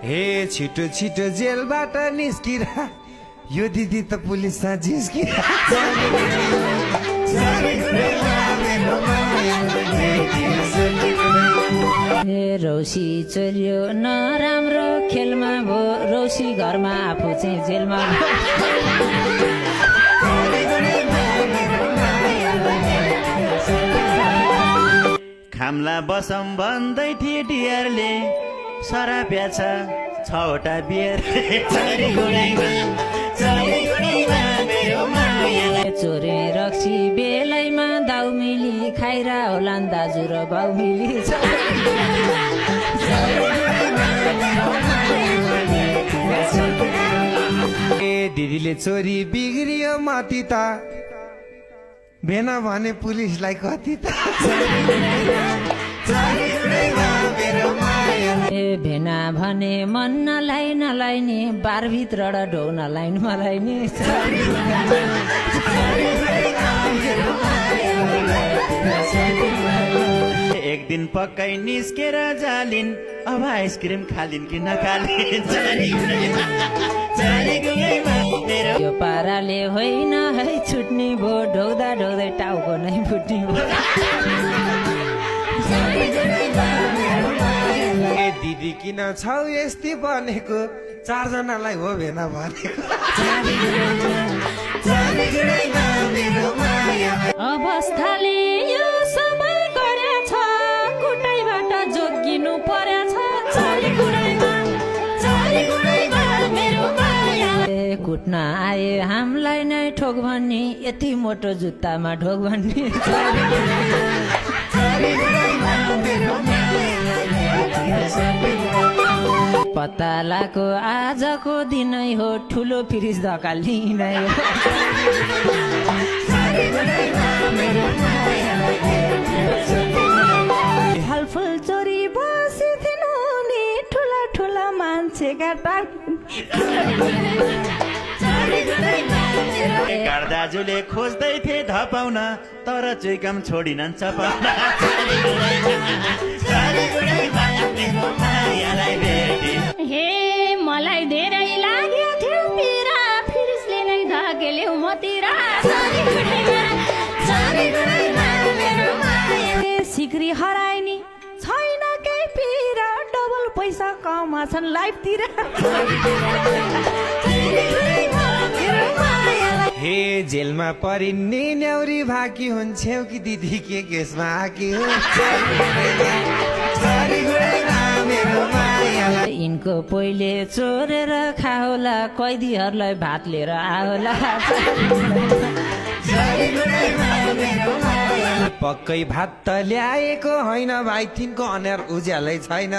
हे छिटो छिटो जेलबाट निस्किरा यो दिदी त पुलिसमा जिस्किरा रौसी चोर्यो नराम्रो खेलमा भो रौसी घरमा आफू चाहिँ जेलमा खामला बसम भन्दै थिए डियरले सराप्या छ 6वटा बियर चोरे रक्सी बेलैमा दाउ मिली खाइरा होलान् दाजु र बाउ मिली ए दिदीले चोरी बिग्रियो मती त भेन भने पुलिसलाई कति त ए भेना भने मन नलाई नलाई नि बारभित्र ढौ नलाई मलाई नि एक दिन पक्कै निस्केर जालिन् अब आइसक्रिम खालिन् कि नखालिन् यो पाराले होइन है छुट्ने भो ढौदा ढौदै टाउको नै फुट्ने भो ए दिदी किन छौ यस्तै बनेको 4 जनालाई हो भेन भनेको अवस्थाले यो सबै गरेछ कुटैबाट जोगिनु परेछ कुट्न आए हामीलाई नै ठोक भन्ने यति मोटो जुत्तामा ठोक भन्ने पत्ता लाको आजको दिनै हो ठुलो फ्रिज धकाल्ने नै फलफुल चोरी बसी थिनु नि ठुला ठुला मान्छेका दाजुले खोज्दै थिए धपाउन तर चुइकम छोडिनन् चपाउन हे मलाई धेरै लाग्यो थियो पिरा फिरिसले नै धकेल्यो मतिर सिक्री हराइनी छैन केही पिरा डबल पैसा कमाछन् लाइफतिर हे जेलमा परिन्ने न्याउरी भाकी हुन्छौ कि दिदी के केसमा आकी यिनको पहिले चोरेर खाओला कैदीहरूलाई भात लिएर आओला पक्कै भात त ल्याएको होइन भाइ तिनको अनुहार उज्यालै छैन